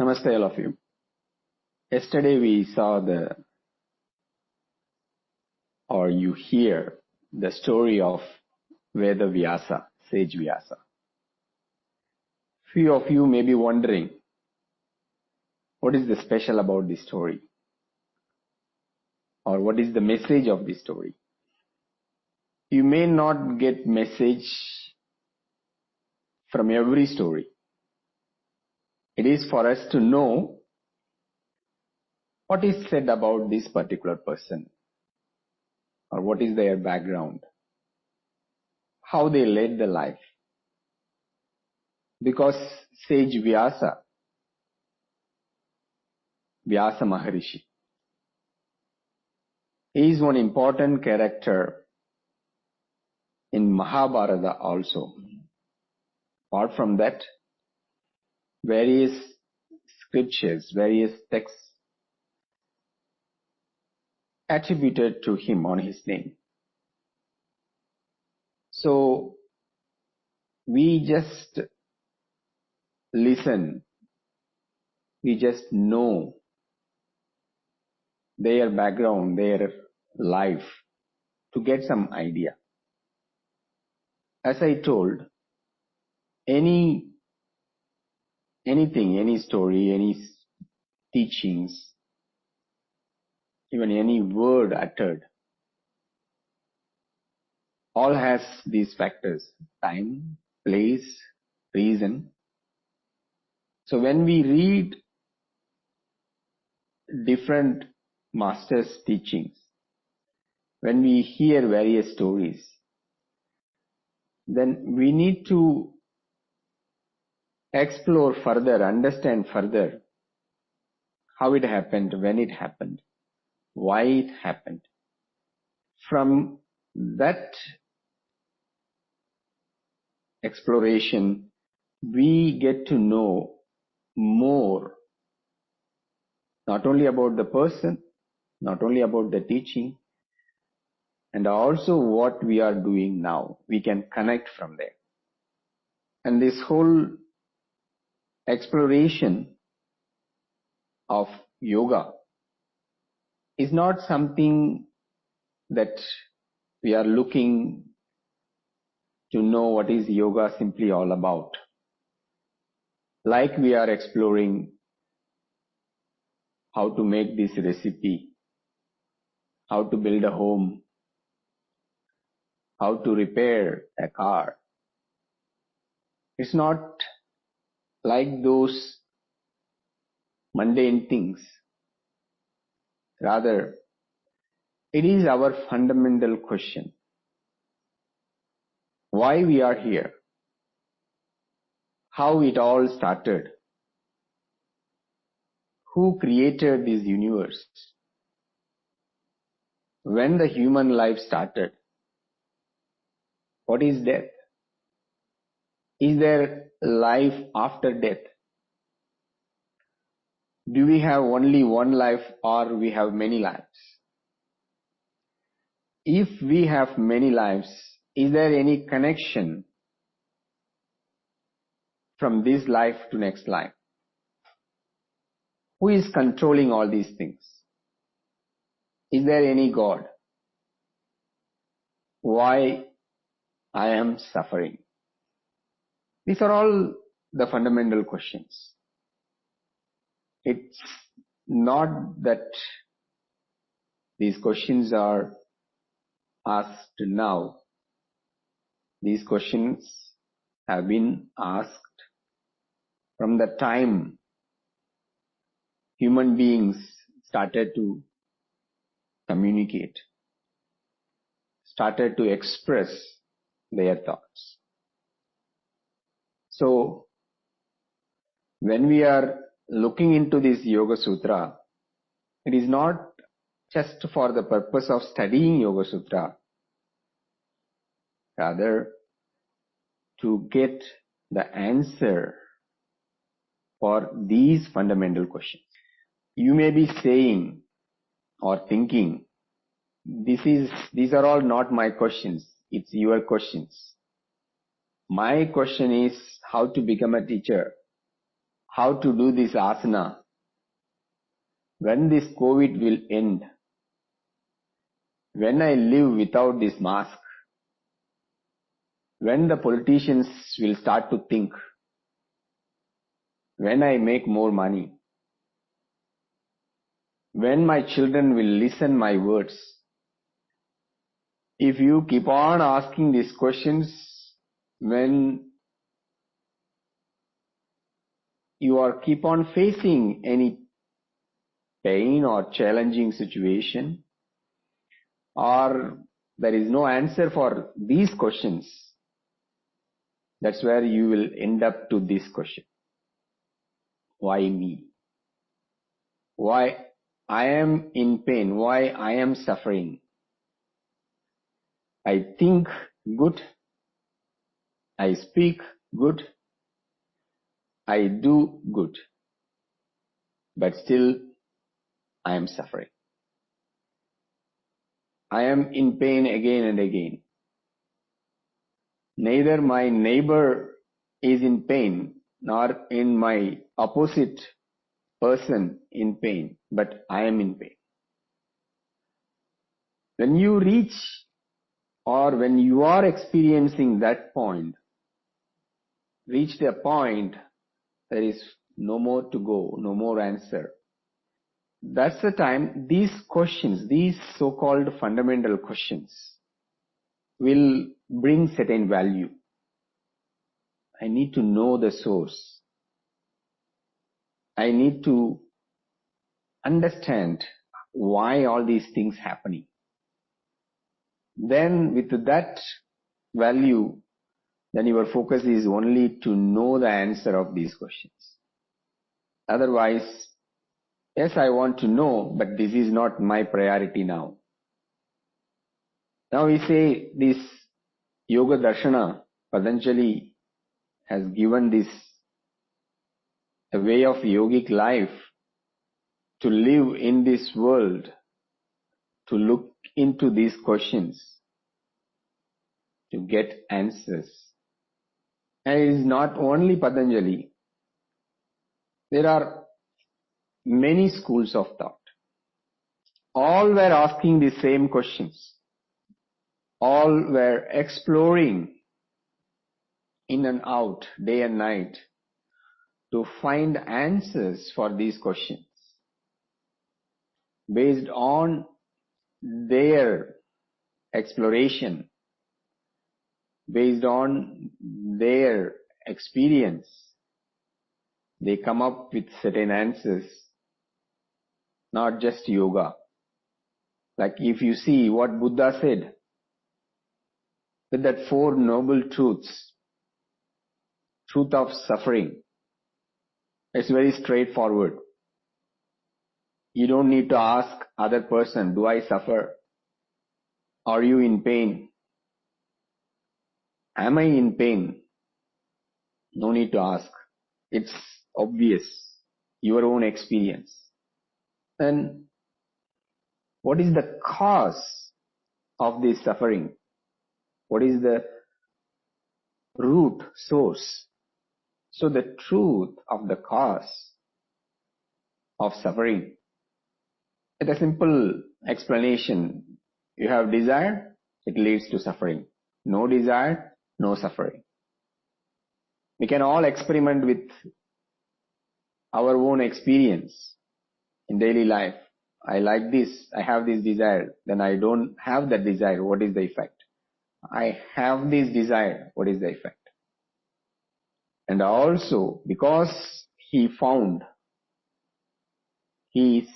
Namaste all of you. Yesterday we saw you hear the story of Veda Vyasa, Sage Vyasa. Few of you may be wondering, what is the special about this story? Or what is the message of this story? You may not get message from every story. It is for us to know what is said about this particular person, or what is their background, how they led the life. Because Sage Vyasa Maharishi, is one important character in Mahabharata also. Apart from that, various scriptures, various texts attributed to him on his name. So we just listen, we just know their background, their life, to get some idea. As I told, anything, any story, any teachings, even any word uttered, all has these factors: time, place, reason. So when we read different masters' teachings, when we hear various stories, then we need to explore further, understand further how it happened, when it happened, why it happened. From that exploration, we get to know more, not only about the person, not only about the teaching, and also what we are doing now. We can connect from there. And this whole exploration of yoga is not something that we are looking to know what is yoga simply all about. Like we are exploring how to make this recipe, how to build a home, how to repair a car. It's not like those mundane things. Rather, it is our fundamental question. Why we are here? How it all started? Who created this universe? When the human life started? What is death? Is there life after death? Do we have only one life, or we have many lives? If we have many lives, is there any connection from this life to next life? Who is controlling all these things? Is there any God? Why I am suffering? These are all the fundamental questions. It's not that these questions are asked now. These questions have been asked from the time human beings started to communicate, started to express their thoughts. So, when we are looking into this Yoga Sutra, it is not just for the purpose of studying Yoga Sutra, rather to get the answer for these fundamental questions. You may be saying or thinking, these are all not my questions, it's your questions. My question is how to become a teacher. how to do this asana, when this COVID will end, when I live without this mask, when the politicians will start to think, when I make more money, when my children will listen my words. If you keep on asking these questions, when you are keep on facing any pain or challenging situation, or there is no answer for these questions, that's where you will end up to this question. Why me? Why I am in pain? Why I am suffering? I think good, I speak good, I do good, but still I am suffering. I am in pain again and again. Neither my neighbor is in pain, nor in my opposite person in pain, but I am in pain. When you reach, or when you are experiencing that point, reached a point, there is no more to go, no more answer. That's the time these questions, these so-called fundamental questions, will bring certain value. I need to know the source. I need to understand why all these things happening. Then with that value, then your focus is only to know the answer of these questions. Otherwise, yes, I want to know, but this is not my priority now. Now we say this Yoga Darshana, Patanjali has given this a way of yogic life to live in this world, to look into these questions, to get answers. And it is not only Patanjali. There are many schools of thought. All were asking the same questions. All were exploring in and out, day and night, to find answers for these questions based on their exploration, based on their experience. They come up with certain answers, not just yoga. Like if you see what Buddha said, with that four noble truths, truth of suffering, it's very straightforward. You don't need to ask other person, do I suffer? Are you in pain? Am I in pain? No need to ask. It's obvious. Your own experience. Then what is the cause of this suffering? What is the root source? So the truth of the cause of suffering. With a simple explanation, you have desire, it leads to suffering. No desire, no suffering. We can all experiment with our own experience in daily life. I like this, I have this desire, then I don't have that desire, what is the effect? I have this desire, what is the effect? And also, because he found, he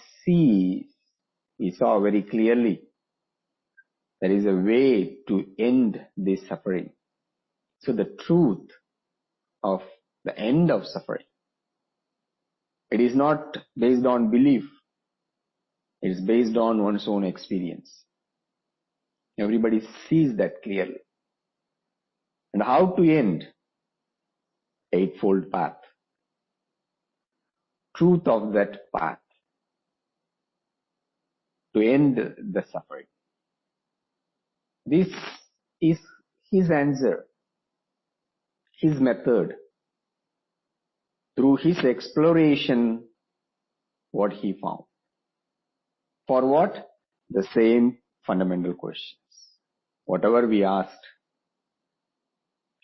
saw very clearly, there is a way to end this suffering. So the truth of the end of suffering, it is not based on belief, it is based on one's own experience. Everybody sees that clearly. And how to end? Eightfold path. Truth of that path. To end the suffering. This is his answer, his method. through his exploration, what he found. For what? The same fundamental questions. Whatever we asked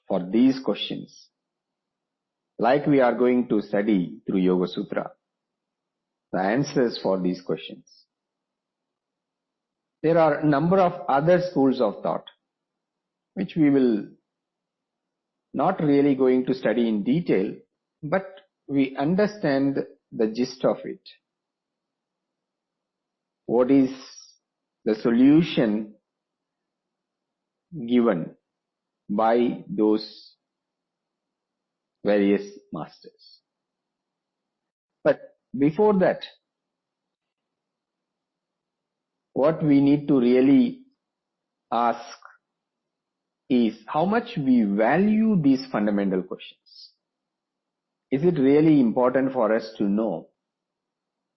for these questions, like we are going to study through Yoga Sutra, the answers for these questions. There are a number of other schools of thought, which we will not really going to study in detail, but we understand the gist of it. What is the solution given by those various masters? But before that, what we need to really ask is how much we value these fundamental questions. Is it really important for us to know?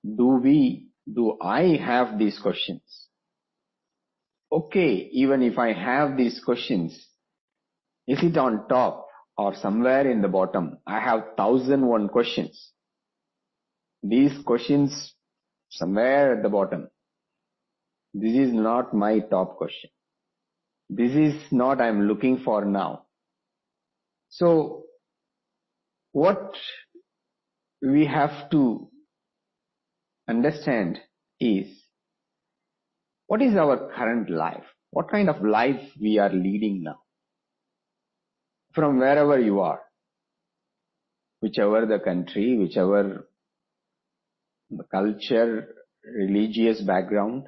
Do I have these questions? Okay, even if I have these questions, is it on top or somewhere in the bottom? I have 1,001 questions. These questions somewhere at the bottom. This is not my top question. This is not I'm looking for now. So what we have to understand is, what is our current life? What kind of life we are leading now? From wherever you are, whichever the country, whichever the culture, religious background,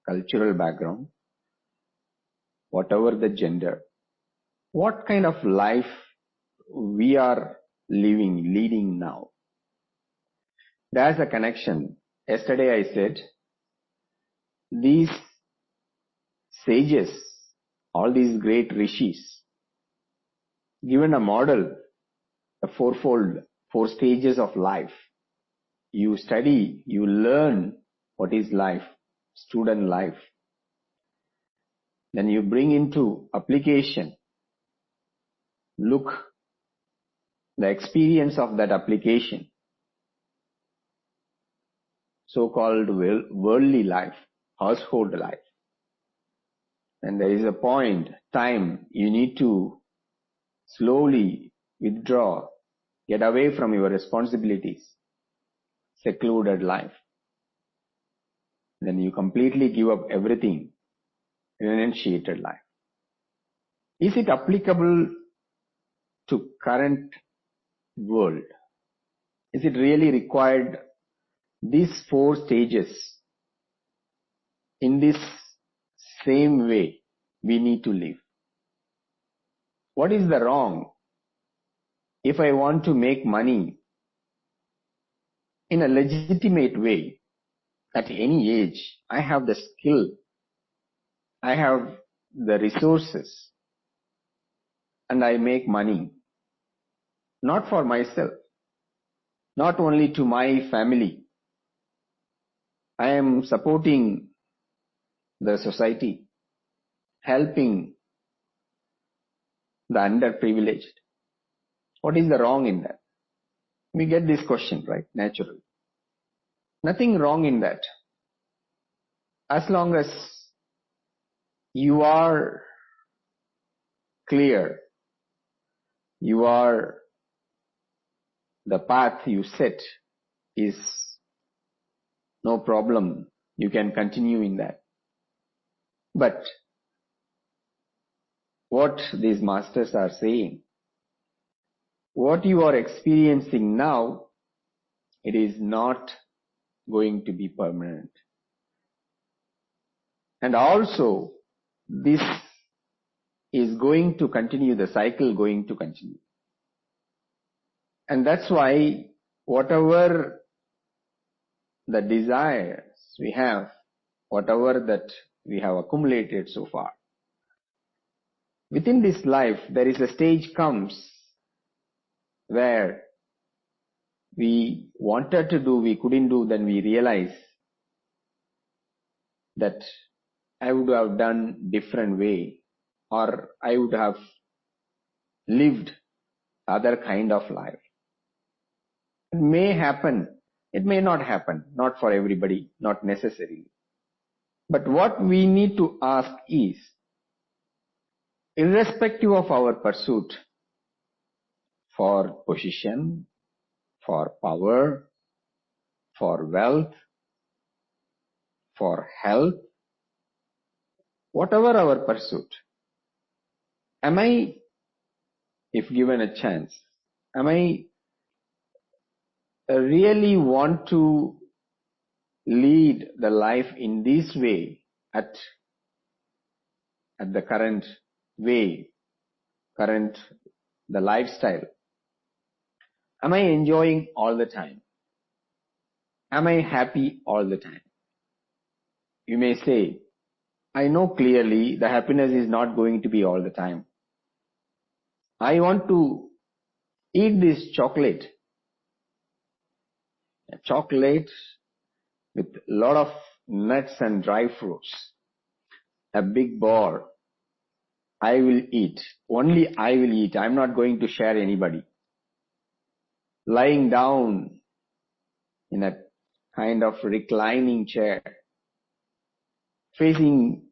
cultural background, whatever the gender, what kind of life we are leading now? There's a connection. Yesterday I said, these sages, all these great rishis, given a model, a fourfold, 4 stages of life. You study, you learn what is life, student life. Then you bring into application. Look, the experience of that application, so-called worldly life, household life. And there is a point, time, you need to slowly withdraw, get away from your responsibilities. Secluded life. Then you completely give up everything. Renunciated life. Is it applicable to current world? Is it really required these 4 stages in this same way we need to live? What is the wrong if I want to make money in a legitimate way at any age? I have the skill, I have the resources, and I make money. Not for myself, not only to my family. I am supporting the society, helping the underprivileged. What is the wrong in that? We get this question, right? Naturally. Nothing wrong in that. As long as you are clear, you are, the path you set is no problem. You can continue in that. But what these masters are saying, what you are experiencing now, it is not going to be permanent. And also, this is going to continue, the cycle going to continue. And that's why whatever the desires we have, whatever that we have accumulated so far, within this life, there is a stage comes where we wanted to do, we couldn't do, then we realize that I would have done different way, or I would have lived other kind of life. It may happen. It may not happen. Not for everybody. Not necessarily. But what we need to ask is, irrespective of our pursuit for position, for power, for wealth, for health, whatever our pursuit, am I, if given a chance, am I really want to lead the life in this way at the current way, the lifestyle? Am I enjoying all the time? Am I happy all the time? You may say, I know clearly the happiness is not going to be all the time. I want to eat this chocolate. A chocolate with a lot of nuts and dry fruits. A big bar. I will eat. Only I will eat. I'm not going to share anybody. Lying down in a kind of reclining chair, facing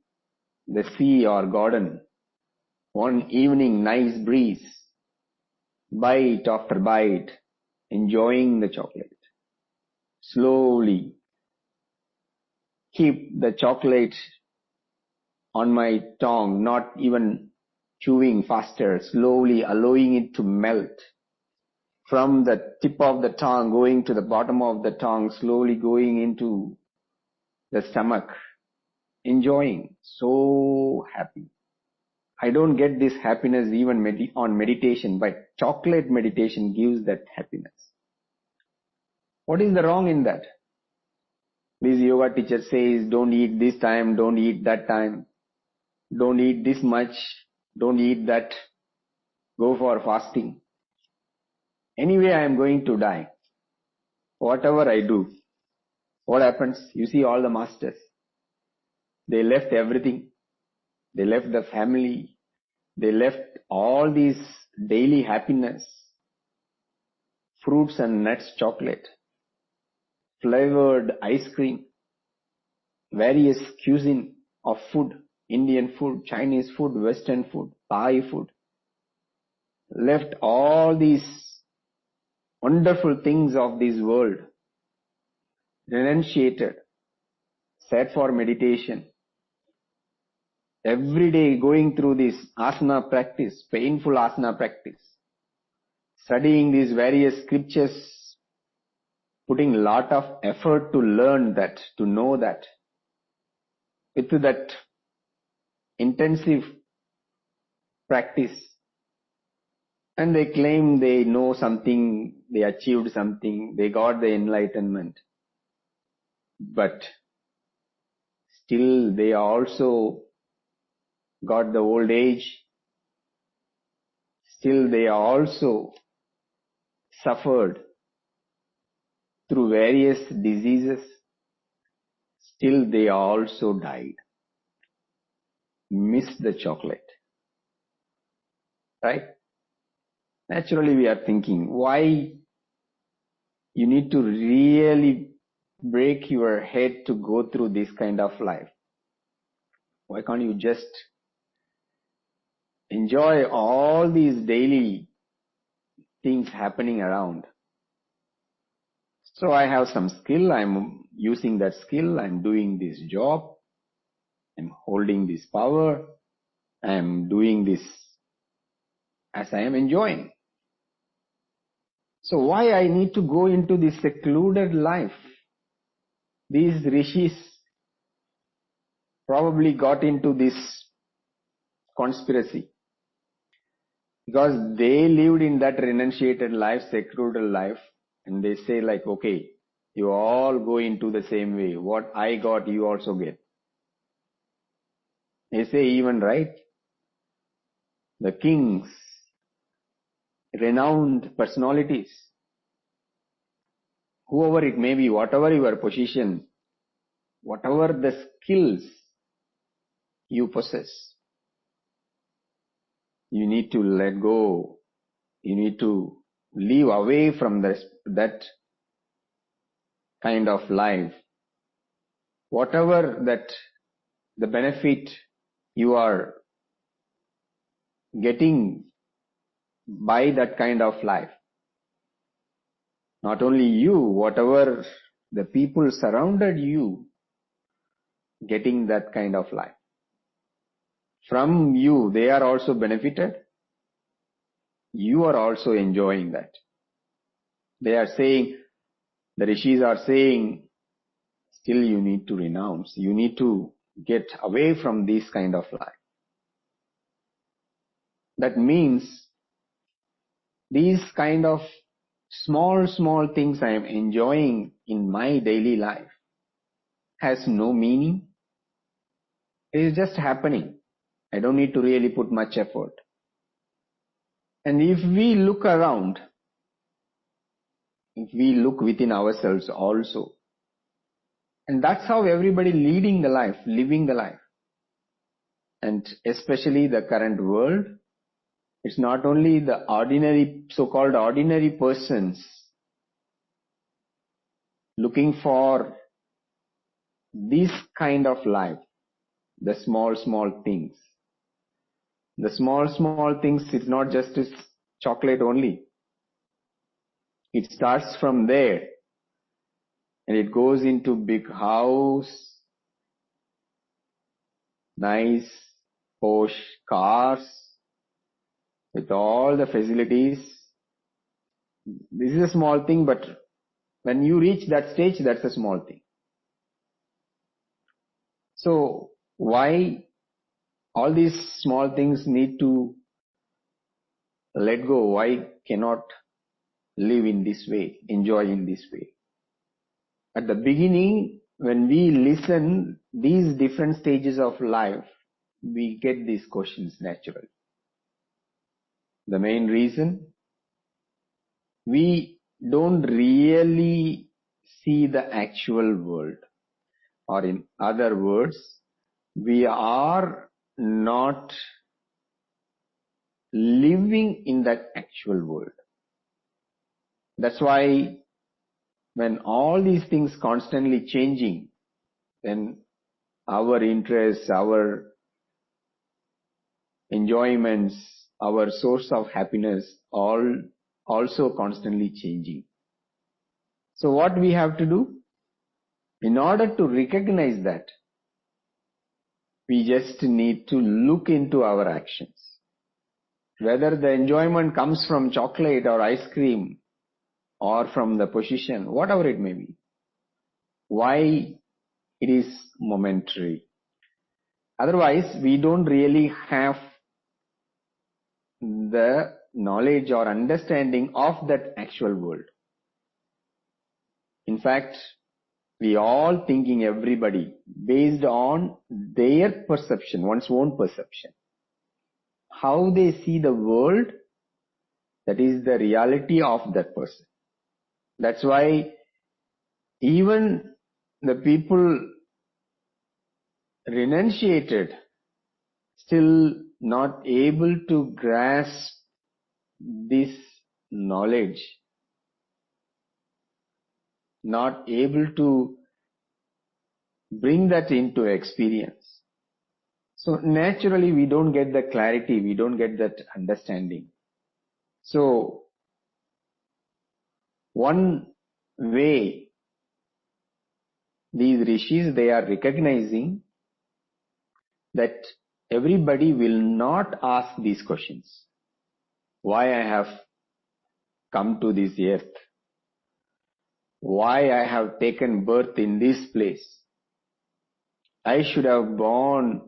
the sea or garden, one evening, nice breeze, bite after bite, enjoying the chocolate. Slowly keep the chocolate on my tongue, not even chewing faster, slowly allowing it to melt. From the tip of the tongue going to the bottom of the tongue, slowly going into the stomach, enjoying, so happy. I don't get this happiness even on meditation, but chocolate meditation gives that happiness. What is the wrong in that? This yoga teacher says, don't eat this time, don't eat that time, don't eat this much, don't eat that, go for fasting. Anyway, I am going to die. Whatever I do, what happens? You see all the masters. They left everything. They left the family. They left all these daily happiness, fruits and nuts, chocolate, flavored ice cream, various cuisine of food, Indian food, Chinese food, Western food, Thai food. Left all these wonderful things of this world, renunciated, sat for meditation, every day going through this asana practice, painful asana practice, studying these various scriptures, putting a lot of effort to learn that, to know that, with that intensive practice. And they claim they know something, they achieved something, they got the enlightenment. But still they also got the old age. Still they also suffered through various diseases. Still they also died. Miss the chocolate. Right? Naturally we are thinking, why you need to really break your head to go through this kind of life? Why can't you just enjoy all these daily things happening around? So I have some skill, I'm using that skill, I'm doing this job, I'm holding this power, I'm doing this as I am enjoying. So why I need to go into this secluded life? These rishis probably got into this conspiracy because they lived in that renunciated life, secluded life, and they say like, okay, you all go into the same way. What I got, you also get. They say even, right? The kings, renowned personalities, whoever it may be, whatever your position, whatever the skills you possess, you need to let go. You need to live away from that kind of life, whatever that the benefit you are getting by that kind of life, not only you, whatever the people surrounded you getting that kind of life. From you, they are also benefited. You are also enjoying that. They are saying, the rishis are saying, still you need to renounce. You need to get away from this kind of life. That means these kind of small things I am enjoying in my daily life has no meaning. It is just happening. I don't need to really put much effort. And if we look around, if we look within ourselves also, and that's how everybody living the life. And especially the current world, it's not only the ordinary, so-called ordinary persons looking for this kind of life, the small things. The small things is not just as chocolate only. It starts from there and it goes into big house, nice, posh cars with all the facilities. This is a small thing, but when you reach that stage, that's a small thing. So why all these small things need to let go? Why cannot live in this way, enjoy in this way? At the beginning, when we listen these different stages of life, we get these questions naturally. The main reason, we don't really see the actual world. Or in other words, we are not living in that actual world. That's why when all these things constantly changing, then our interests, our enjoyments, our source of happiness, all also constantly changing. So what we have to do? In order to recognize that, we just need to look into our actions. Whether the enjoyment comes from chocolate or ice cream or from the position, whatever it may be. Why it is momentary. Otherwise, we don't really have the knowledge or understanding of that actual world. In fact, we all thinking everybody based on their perception, one's own perception. How they see the world, that is the reality of that person. That's why even the people renunciated, still not able to grasp this knowledge, not able to bring that into experience. So naturally we don't get the clarity, we don't get that understanding. So one way these rishis, they are recognizing that everybody will not ask these questions. Why I have come to this earth? Why I have taken birth in this place? I should have born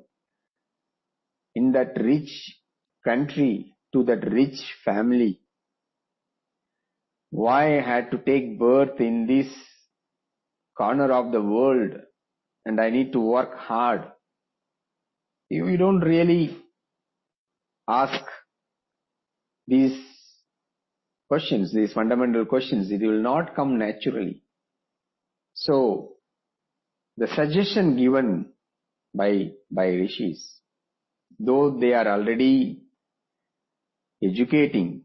in that rich country to that rich family. Why I had to take birth in this corner of the world and I need to work hard? You don't really ask these questions, these fundamental questions. It will not come naturally. So the suggestion given by rishis, though they are already educating,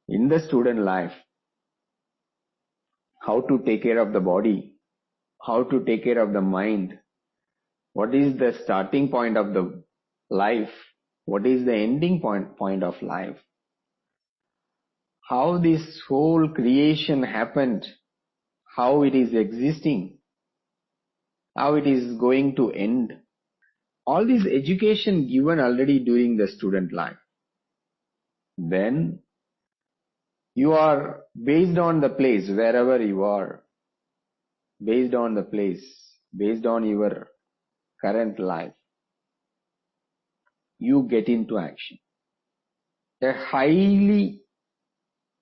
in the student life, how to take care of the body, how to take care of the mind, what is the starting point of the life, what is the ending point of life, how this whole creation happened, how it is existing, how it is going to end. All this education given already during the student life. Then you are based on the place, wherever you are, based on the place, based on your current life, you get into action.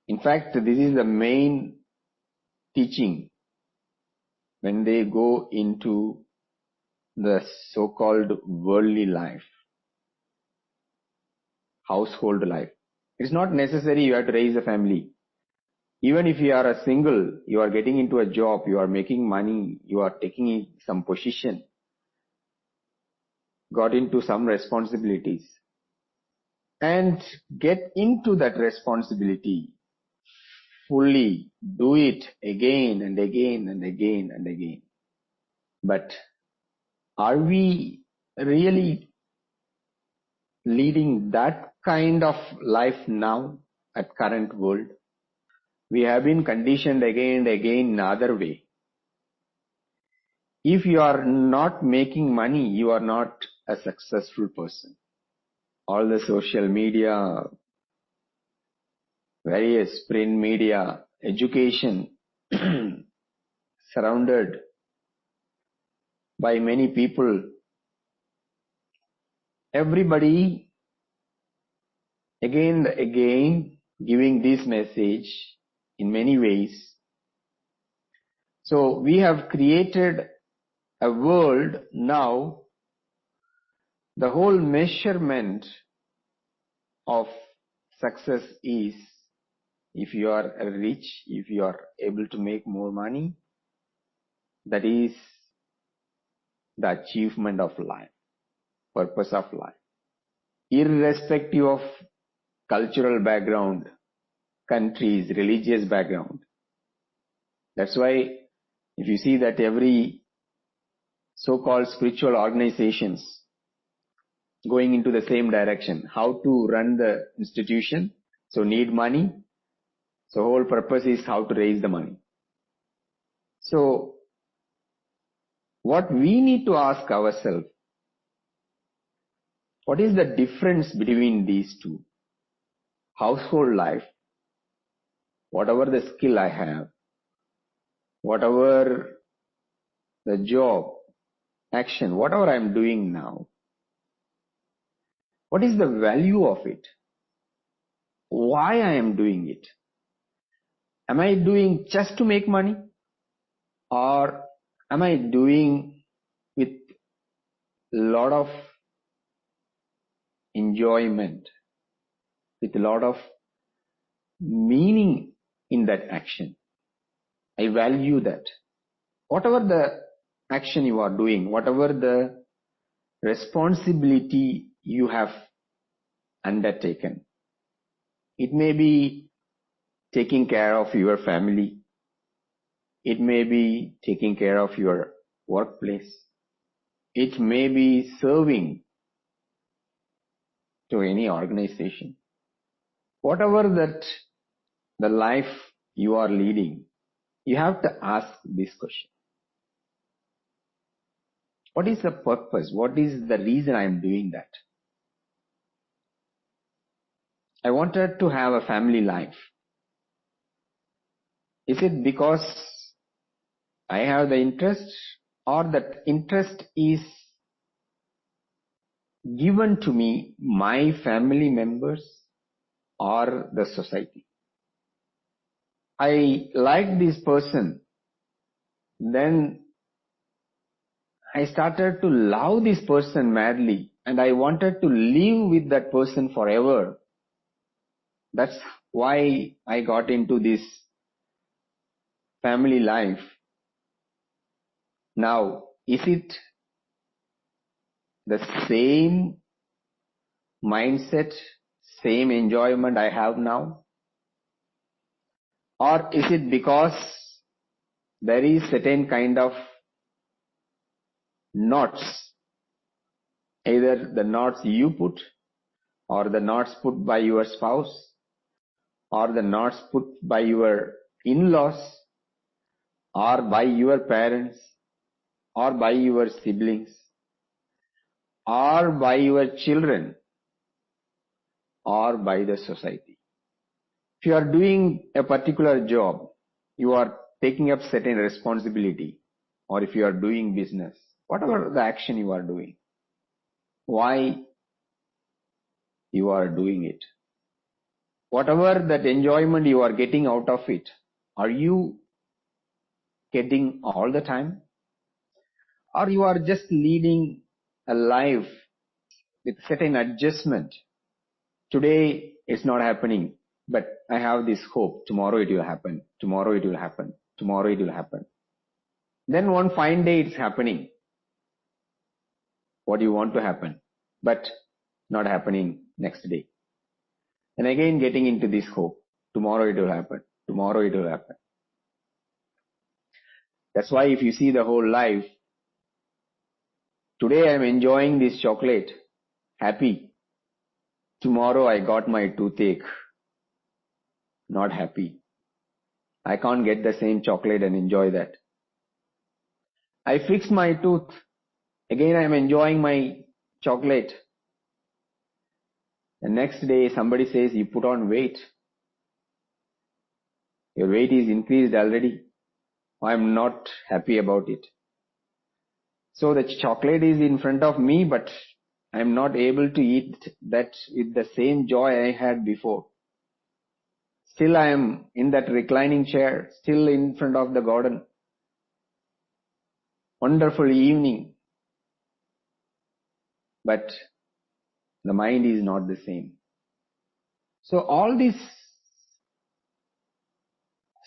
In fact, this is the main teaching when they go into the so-called worldly life, household life. It's not necessary you have to raise a family. Even if you are a single, you are getting into a job, you are making money, you are taking some position, got into some responsibilities, and get into that responsibility fully, do it again and again and again and again. But are we really leading that kind of life now at current world? We have been conditioned again and again in other way. If you are not making money, you are not a successful person. All the social media, various print media, education, surrounded by many people, everybody again and again giving this message in many ways. So we have created a world now, the whole measurement of success is if you are rich, if you are able to make more money, that is the achievement of life, purpose of life, irrespective of cultural background, countries, religious background. That's why if you see that every so-called spiritual organizations going into the same direction, how to run the institution, so need money, so whole purpose is how to raise the money. So what we need to ask ourselves, what is the difference between these two? Household life, whatever the skill I have, whatever the job, action, whatever I am doing now, what is the value of it? Why I am doing it? Am I doing just to make money? Or am I doing with a lot of enjoyment, with a lot of meaning in that action? I value that. Whatever the action you are doing, whatever the responsibility you have undertaken, it may be taking care of your family, it may be taking care of your workplace, it may be serving to any organization. Whatever that the life you are leading, you have to ask this question. What is the purpose? What is the reason I am doing that? I wanted to have a family life. Is it because I have the interest, or that interest is given to me, my family members or the society? I like this person, then I started to love this person madly, and I wanted to live with that person forever. That's why I got into this family life. Now, is it the same mindset, same enjoyment I have now? Or is it because there is certain kind of knots, either the knots you put, or the knots put by your spouse, or the knots put by your in-laws, or by your parents, or by your siblings, or by your children, or by the society. If you are doing a particular job, you are taking up certain responsibility, or if you are doing business, whatever the action you are doing, why you are doing it, whatever that enjoyment you are getting out of it, are you getting all the time, or you are just leading a life with certain adjustment? Today it's not happening, but I have this hope, tomorrow it will happen, tomorrow it will happen, tomorrow it will happen. Then one fine day it's happening, what you want to happen, but not happening next day. And again getting into this hope, tomorrow it will happen, tomorrow it will happen. That's why if you see the whole life, today I am enjoying this chocolate, happy. Tomorrow I got my toothache, not happy. I can't get the same chocolate and enjoy that. I fixed my tooth, again I am enjoying my chocolate. The next day somebody says you put on weight. Your weight is increased already. I am not happy about it. So the chocolate is in front of me, but I am not able to eat that with the same joy I had before. Still I am in that reclining chair, still in front of the garden. Wonderful evening. But the mind is not the same. So all these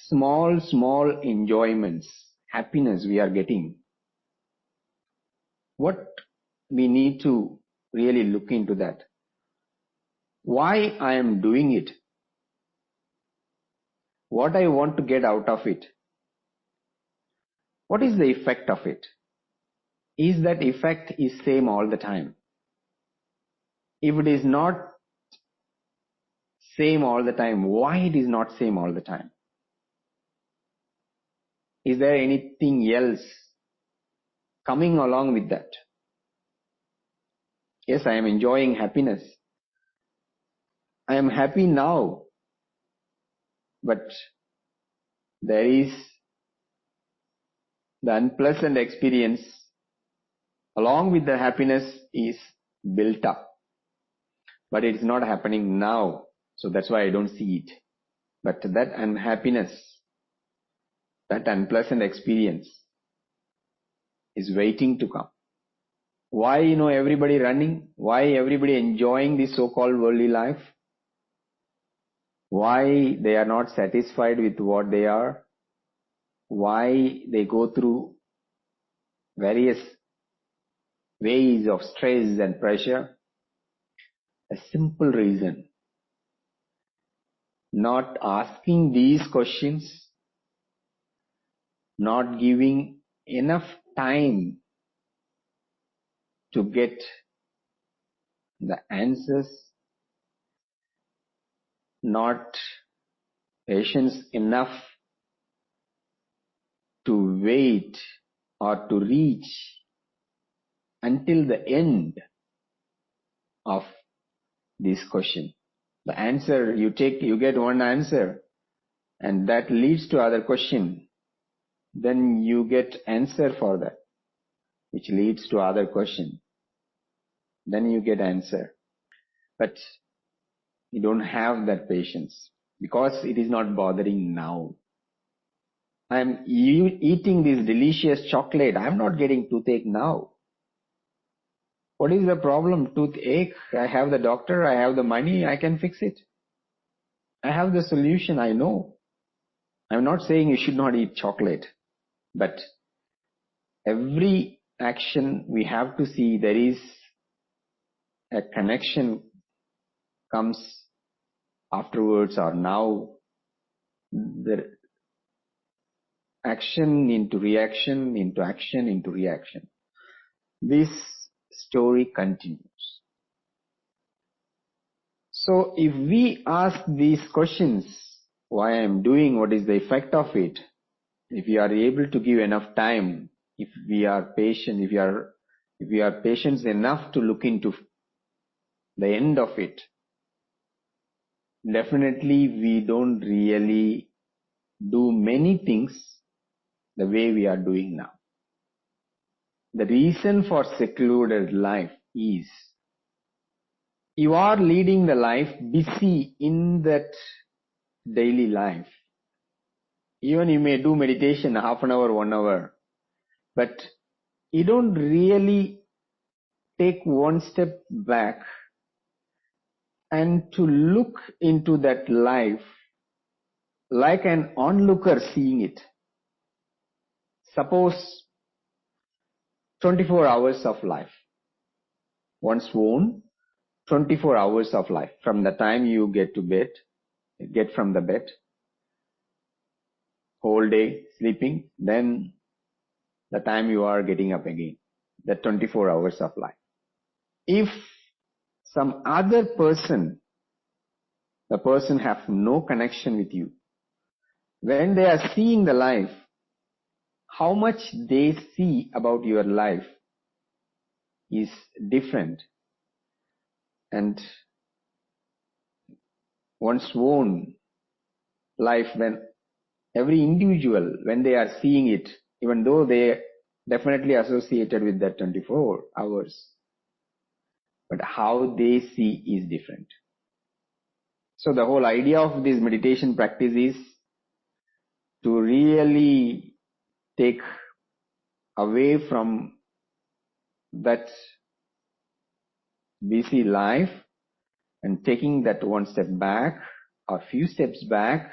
small enjoyments, happiness we are getting, what we need to really look into that. Why I am doing it? What I want to get out of it? What is the effect of it? Is that effect is same all the time? If it is not same all the time, why it is not same all the time? Is there anything else coming along with that? Yes, I am enjoying happiness. I am happy now, but there is the unpleasant experience along with the happiness is built up. But it is not happening now, so that's why I don't see it. But that unhappiness, that unpleasant experience is waiting to come. Why, everybody running? Why everybody enjoying this so-called worldly life? Why they are not satisfied with what they are? Why they go through various ways of stress and pressure? A simple reason. Not asking these questions, not giving enough time to get the answers, not patience enough to wait or to reach until the end of this question. The answer you get one answer, and that leads to other question. Then you get answer for that, which leads to other question. Then you get answer. But you don't have that patience because it is not bothering now. I am eating this delicious chocolate. I am not getting toothache now. What is the problem? Toothache. I have the doctor. I have the money. I can fix it. I have the solution. I know. I'm not saying you should not eat chocolate. But every action we have to see there is a connection comes afterwards or now. the action into reaction, into action, into reaction. This story continues. So if we ask these questions, why I am doing, what is the effect of it, if we are able to give enough time, if we are patient, if we are patient enough to look into the end of it, definitely we don't really do many things the way we are doing now. The reason for secluded life is you are leading the life busy in that daily life. Even you may do meditation half an hour, 1 hour, but you don't really take one step back and to look into that life like an onlooker seeing it. Suppose 24 hours of life. One's own 24 hours of life. From the time you get from the bed, whole day sleeping, then the time you are getting up again. The 24 hours of life. If some other person, the person have no connection with you, when they are seeing the life, how much they see about your life is different. And one's own life, when every individual, when they are seeing it, even though they definitely associated with that 24 hours, but how they see is different. So the whole idea of this meditation practice is to really take away from that busy life and taking that one step back or few steps back,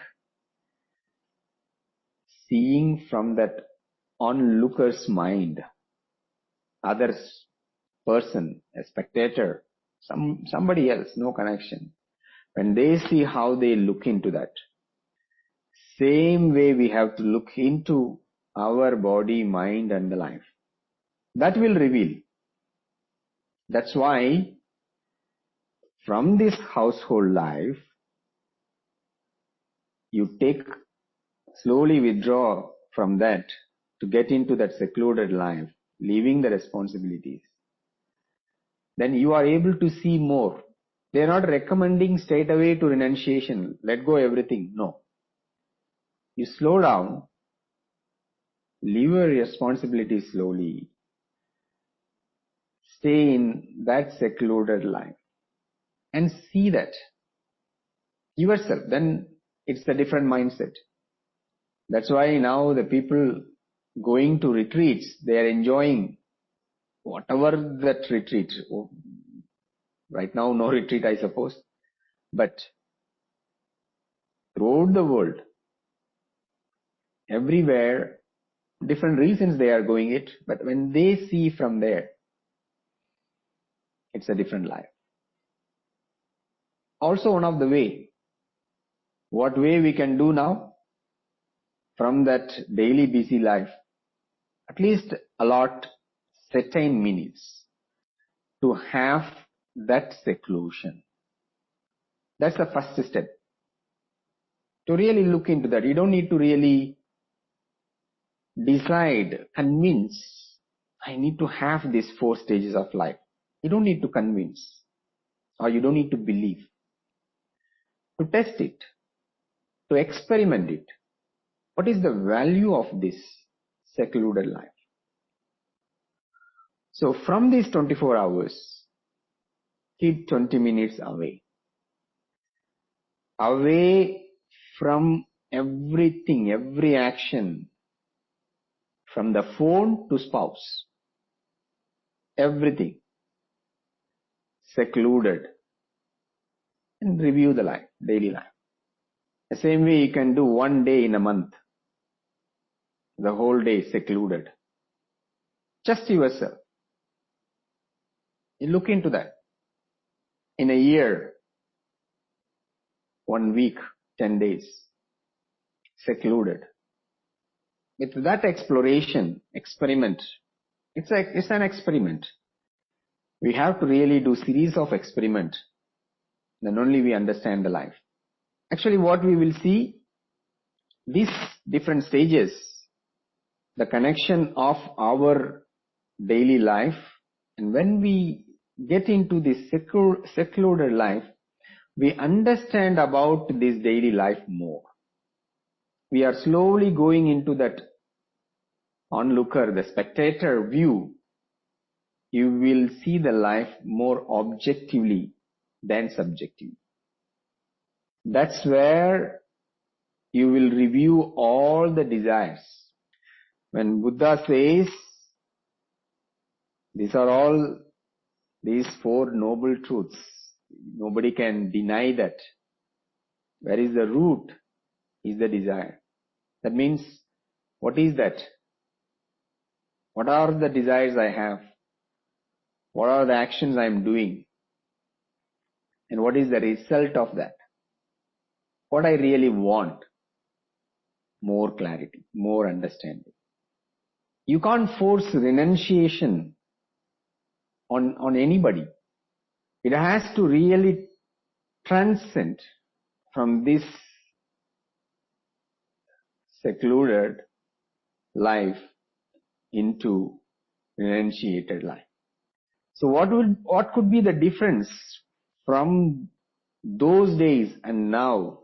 seeing from that onlooker's mind, other's person, a spectator, somebody else, no connection. When they see how they look into that, same way we have to look into our body, mind and the life. That will reveal. That's why from this household life, you slowly withdraw from that to get into that secluded life, leaving the responsibilities. Then you are able to see more. They are not recommending straight away to renunciation, let go everything. No. You slow down, leave your responsibilities slowly, stay in that secluded life and see that yourself. Then it's a different mindset. That's why now the people going to retreats, they are enjoying whatever that retreat. Right now, no retreat, I suppose. But throughout the world, everywhere, different reasons they are going it. But when they see from there, it's a different life. Also one of the way, what way we can do now from that daily busy life, at least allot certain minutes to have that seclusion. That's the first step. To really look into that, you don't need to really decide, convince, I need to have these 4 stages of life. You don't need to convince or you don't need to believe. To test it, to experiment it. What is the value of this secluded life? So from these 24 hours, keep 20 minutes away. Away from everything, every action, from the phone to spouse. Everything. Secluded. And review the life, daily life. The same way you can do 1 day in a month. The whole day secluded. Just yourself. You look into that. In a year, 1 week, 10 days. secluded. With that exploration, experiment, it's an experiment. We have to really do series of experiment. Then only we understand the life. Actually, what we will see, these different stages, the connection of our daily life, and when we get into this secluded life, we understand about this daily life more. We are slowly going into that onlooker, the spectator view. You will see the life more objectively than subjectively. That's where you will review all the desires. When Buddha says, these are all these four noble truths, nobody can deny that. Where is the root? Is the desire. That means, what is that? What are the desires I have? What are the actions I am doing? And what is the result of that? What I really want? More clarity, more understanding. You can't force renunciation on anybody. It has to really transcend from this secluded life into renunciated life. So what could be the difference from those days and now?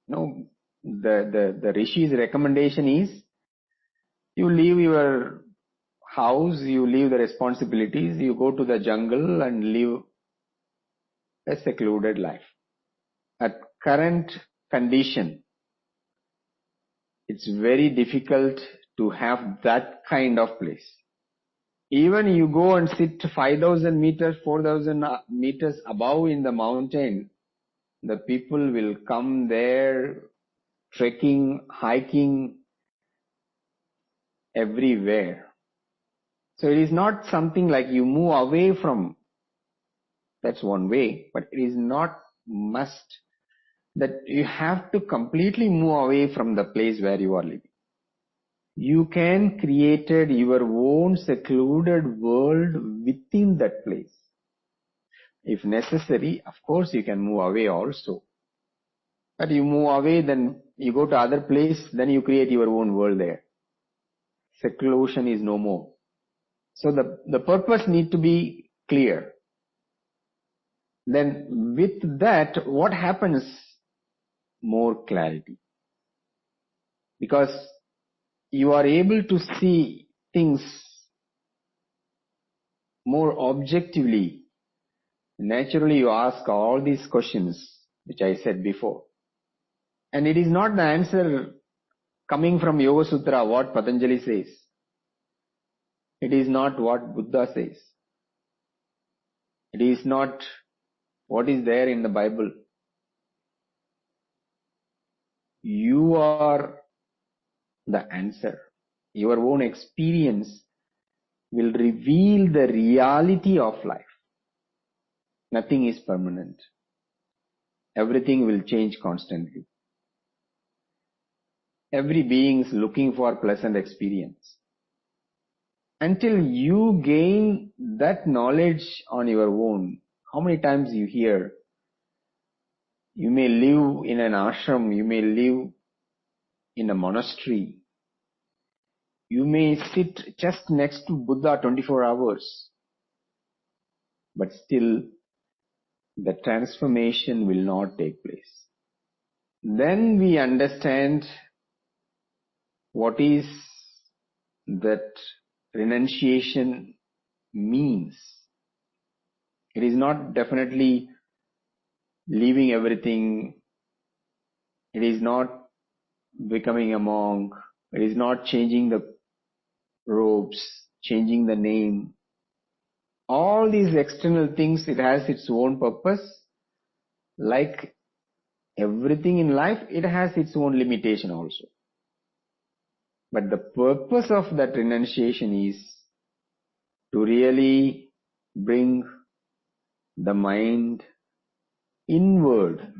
No, the Rishi's recommendation is, you leave your house, you leave the responsibilities, you go to the jungle and live a secluded life. At current condition, it's very difficult to have that kind of place. Even you go and sit 5,000 meters, 4,000 meters above in the mountain, the people will come there, trekking, hiking, everywhere. So it is not something like you move away from, that's one way, but it is not must that you have to completely move away from the place where you are living. You can create your own secluded world within that place. If necessary, of course you can move away also. But you move away, then you go to other place, then you create your own world there. Seclusion is no more. So the purpose need to be clear. Then with that, what happens? More clarity. Because you are able to see things more objectively. Naturally, you ask all these questions, which I said before. And it is not the answer coming from Yoga Sutra, what Patanjali says. It is not what Buddha says. It is not what is there in the Bible. You are the answer. Your own experience will reveal the reality of life. Nothing is permanent. Everything will change constantly. Every being is looking for pleasant experience. Until you gain that knowledge on your own, how many times you hear, you may live in an ashram, you may live in a monastery, you may sit just next to Buddha 24 hours, but still the transformation will not take place. Then we understand what is that renunciation means. It is not definitely leaving everything. It is not becoming a monk. It is not changing the robes, changing the name. All these external things, it has its own purpose. Like everything in life, it has its own limitation also. But the purpose of that renunciation is to really bring the mind inward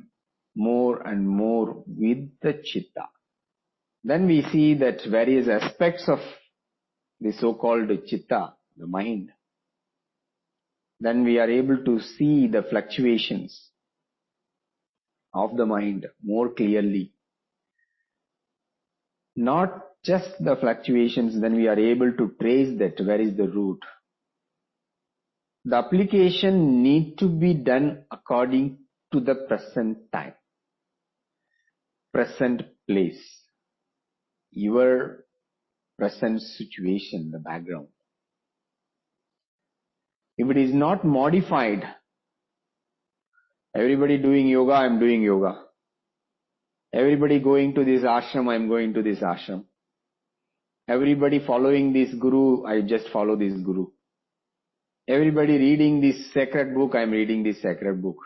more and more with the chitta. Then we see that various aspects of the so-called chitta, the mind. Then we are able to see the fluctuations of the mind more clearly. Not just the fluctuations, then we are able to trace that where is the root. The application need to be done according to the present time, present place, your present situation, the background. If it is not modified, everybody doing yoga, I am doing yoga. Everybody going to this ashram, I am going to this ashram. Everybody following this guru, I just follow this guru. Everybody reading this sacred book, I am reading this sacred book.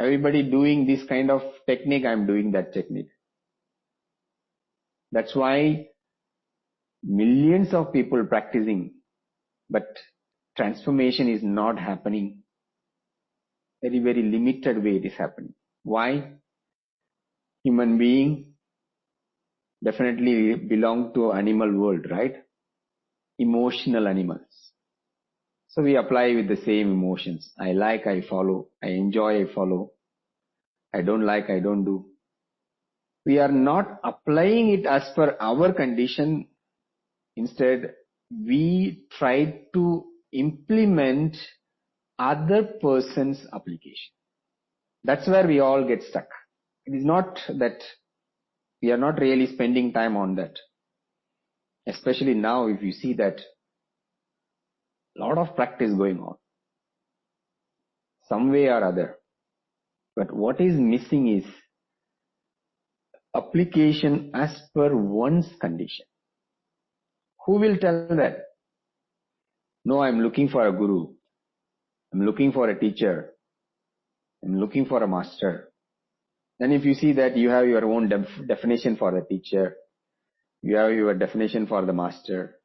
Everybody doing this kind of technique, I am doing that technique. That's why millions of people practicing, but transformation is not happening. Very, very limited way it is happening. Why? Human being definitely belong to animal world, right? Emotional animals. So we apply with the same emotions. I like, I follow. I enjoy, I follow. I don't like, I don't do. We are not applying it as per our condition. Instead, we try to implement other person's application. That's where we all get stuck. It is not that we are not really spending time on that. Especially now, if you see that a lot of practice going on, some way or other. But what is missing is application as per one's condition. Who will tell that? No, I'm looking for a guru. I'm looking for a teacher. I'm looking for a master. Then if you see that you have your own definition for the teacher, you have your definition for the master,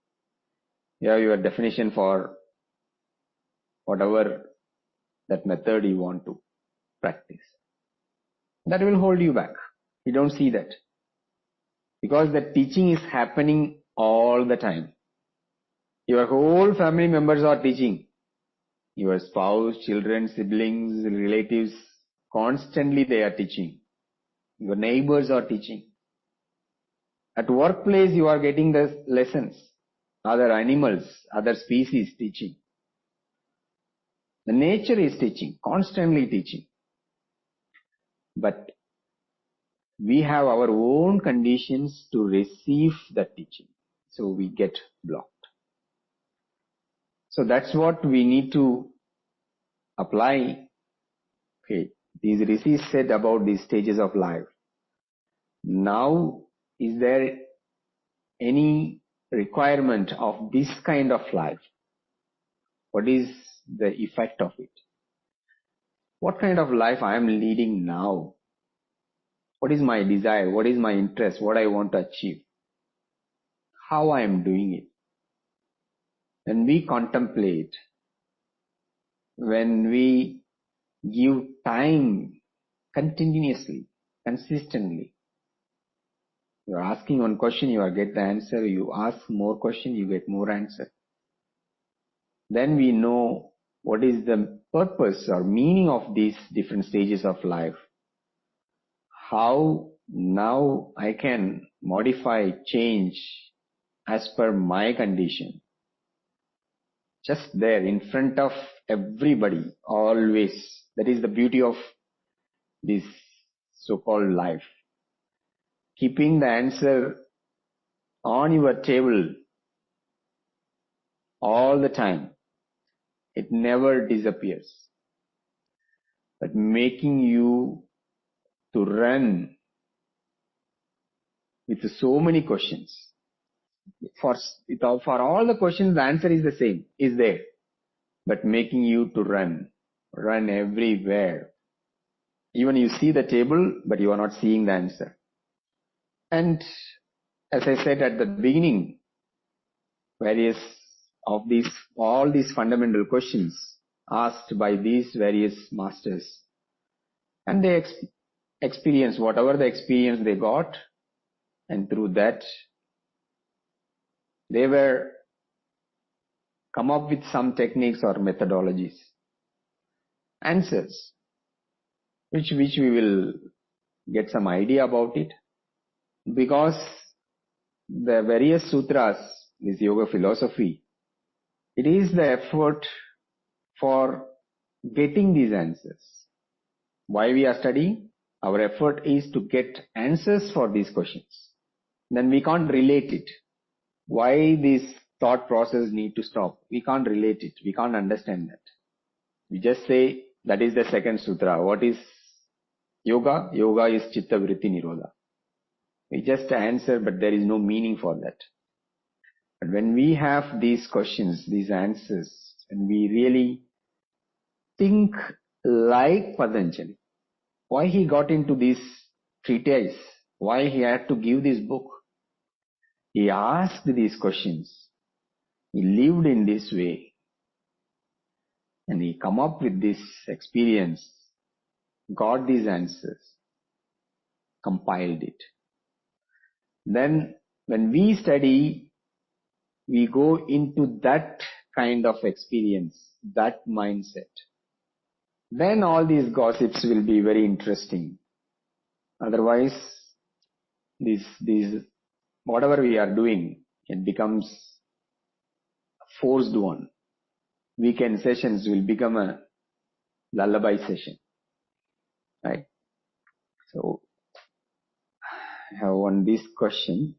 you have your definition for whatever that method you want to practice. That will hold you back. You don't see that. Because the teaching is happening all the time. Your whole family members are teaching. Your spouse, children, siblings, relatives, constantly they are teaching. Your neighbors are teaching. At workplace you are getting the lessons. Other animals, other species teaching. The nature is teaching, constantly teaching. But we have our own conditions to receive the teaching. So we get blocked. So that's what we need to apply. Okay, these rishis said about these stages of life. Now, is there any requirement of this kind of life? What is the effect of it? What kind of life I am leading now? What is my desire? What is my interest? What I want to achieve? How I am doing it? When we contemplate, when we give time continuously, consistently, you are asking one question, you get the answer. You ask more question, you get more answer. Then we know what is the purpose or meaning of these different stages of life. How now I can modify, change as per my condition. Just there in front of everybody, always. That is the beauty of this so-called life. Keeping the answer on your table all the time. It never disappears. But making you to run with so many questions. For all the questions, the answer is the same, is there. But making you to run everywhere. Even you see the table, but you are not seeing the answer. And as I said at the beginning, all these fundamental questions asked by these various masters. And they experience, whatever the experience they got, and through that, they were come up with some techniques or methodologies, answers, which we will get some idea about it. Because the various sutras, this yoga philosophy, it is the effort for getting these answers. Why we are studying? Our effort is to get answers for these questions. Then we can't relate it. Why this thought process need to stop? We can't relate it. We can't understand that. We just say that is the second sutra. What is yoga? Yoga is chitta vritti nirodha. We just answer, but there is no meaning for that. But when we have these questions, these answers, and we really think like Patanjali, why he got into this treatise, why he had to give this book, he asked these questions, he lived in this way, and he come up with this experience, got these answers, compiled it. Then when we study, we go into that kind of experience, that mindset. Then all these gossips will be very interesting. Otherwise, these whatever we are doing, it becomes a forced one. Weekend sessions will become a lullaby session, right? So, I have one this question.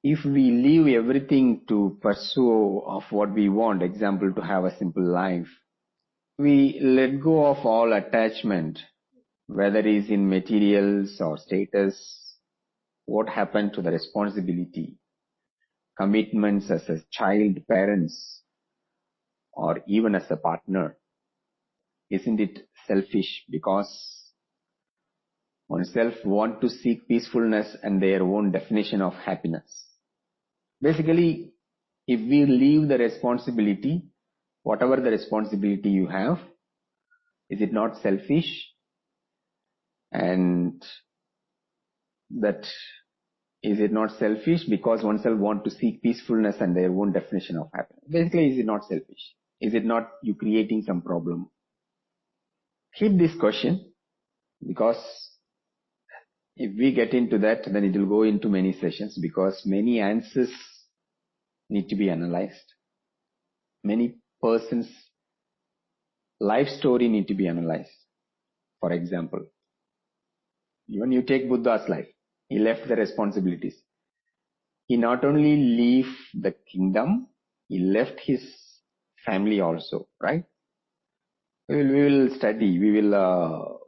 If we leave everything to pursue of what we want, example, to have a simple life, we let go of all attachment, whether it is in materials or status, what happened to the responsibility, commitments as a child, parents, or even as a partner? Isn't it selfish because oneself want to seek peacefulness and their own definition of happiness? Basically, if we leave the responsibility, whatever the responsibility you have, is it not selfish? And that, is it not selfish because oneself want to seek peacefulness and their own definition of happiness? Basically, is it not selfish? Is it not you creating some problem? Keep this question, because if we get into that, then it will go into many sessions, because many answers need to be analyzed. Many persons' life story need to be analyzed. For example, even you take Buddha's life, he left the responsibilities. He not only left the kingdom, he left his family also, right? We will study, we will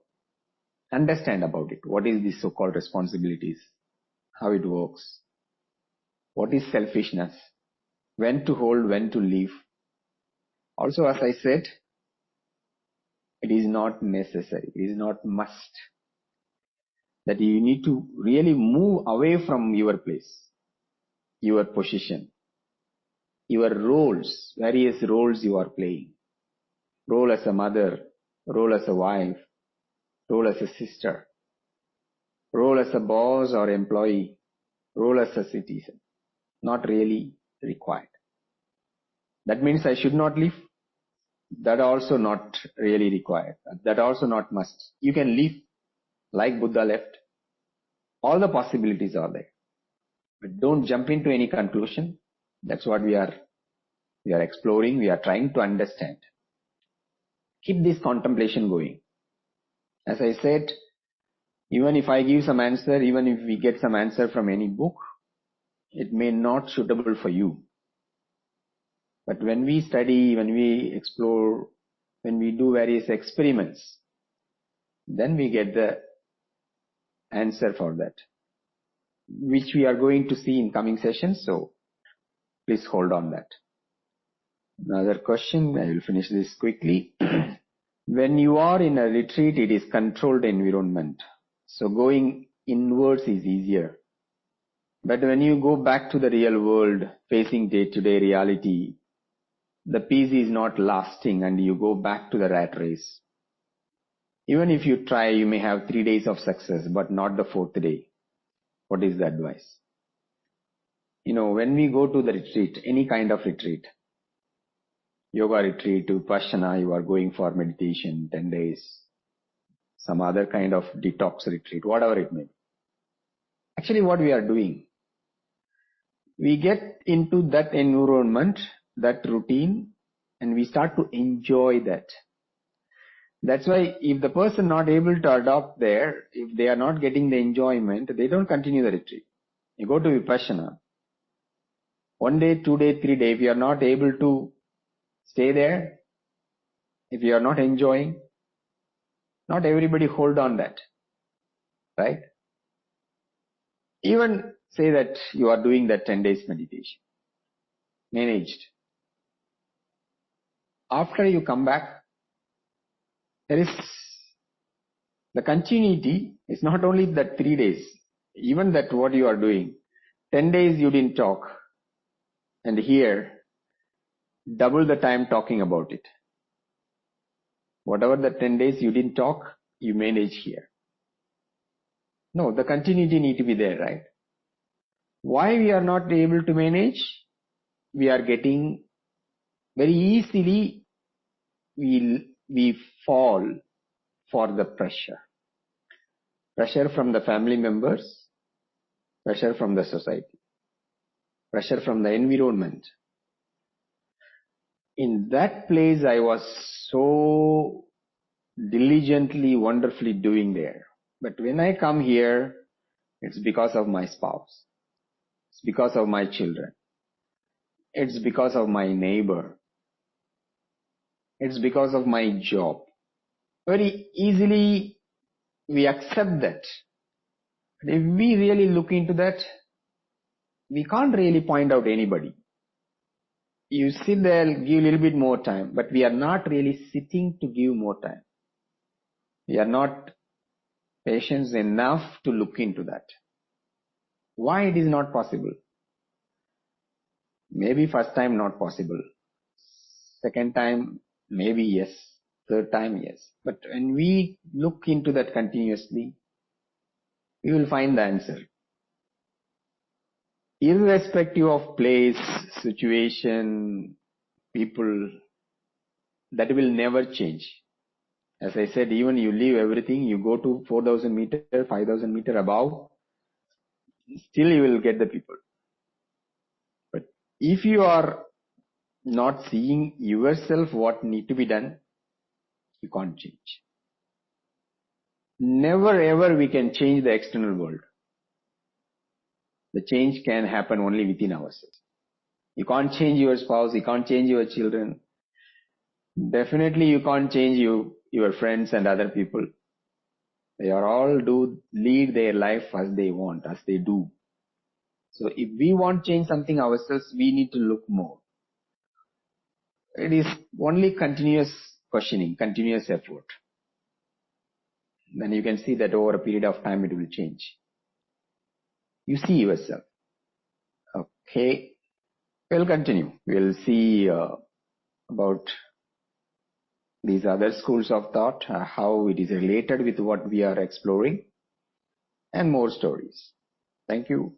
understand about it. What is the so-called responsibilities? How it works? What is selfishness? When to hold, when to leave? Also, as I said, it is not necessary, it is not must that you need to really move away from your place, your position, your roles, various roles you are playing. Role as a mother, role as a wife, role as a sister, role as a boss or employee, role as a citizen. Not really required. That means I should not leave. That also not really required. That also not must. You can leave like Buddha left. All the possibilities are there. But don't jump into any conclusion. That's what we are exploring. We are trying to understand. Keep this contemplation going. As I said, even if I give some answer, even if we get some answer from any book, it may not suitable for you. But when we study, when we explore, when we do various experiments, then we get the answer for that, which we are going to see in coming sessions. So please hold on that. Another question, I will finish this quickly. When you are in a retreat, it is controlled environment. So going inwards is easier. But when you go back to the real world, facing day-to-day reality, the peace is not lasting and you go back to the rat race. Even if you try, you may have 3 days of success, but not the 4th day. What is the advice? When we go to the retreat, any kind of retreat, yoga retreat, Vipassana, you are going for meditation, 10 days, some other kind of detox retreat, whatever it may be. Actually, what we are doing, we get into that environment, that routine, and we start to enjoy that. That's why if the person not able to adopt there, if they are not getting the enjoyment, they don't continue the retreat. You go to Vipassana, 1 day, 2 day, 3 day, if you are not able to stay there, if you are not enjoying, not everybody hold on that, right? Even say that you are doing that 10 days meditation, managed. After you come back, there is the continuity is not only that 3 days, even that what you are doing, 10 days you didn't talk, and here, double the time talking about it. Whatever the 10 days you didn't talk, you manage here. No, the continuity need to be there, right? Why we are not able to manage? We are getting very easily, we fall for the pressure. Pressure from the family members, pressure from the society, pressure from the environment. In that place, I was so diligently, wonderfully doing there. But when I come here, it's because of my spouse. It's because of my children. It's because of my neighbor. It's because of my job. Very easily we accept that. But if we really look into that, we can't really point out anybody. You sit there, give a little bit more time, but we are not really sitting to give more time. We are not patient enough to look into that. Why it is not possible? Maybe first time not possible. Second time, maybe yes. Third time, yes. But when we look into that continuously, we will find the answer. Irrespective of place, situation, people, that will never change. As I said, even you leave everything, you go to 4,000 meter, 5,000 meter above, still you will get the people. But if you are not seeing yourself what need to be done, you can't change. Never ever we can change the external world. The change can happen only within ourselves. You can't change your spouse, you can't change your children. Definitely you can't change your friends and other people. They are all lead their life as they want, as they do. So if we want to change something ourselves, we need to look more. It is only continuous questioning, continuous effort. Then you can see that over a period of time it will change. You see yourself. Okay. We'll continue. We'll see about these other schools of thought, how it is related with what we are exploring, and more stories. Thank you.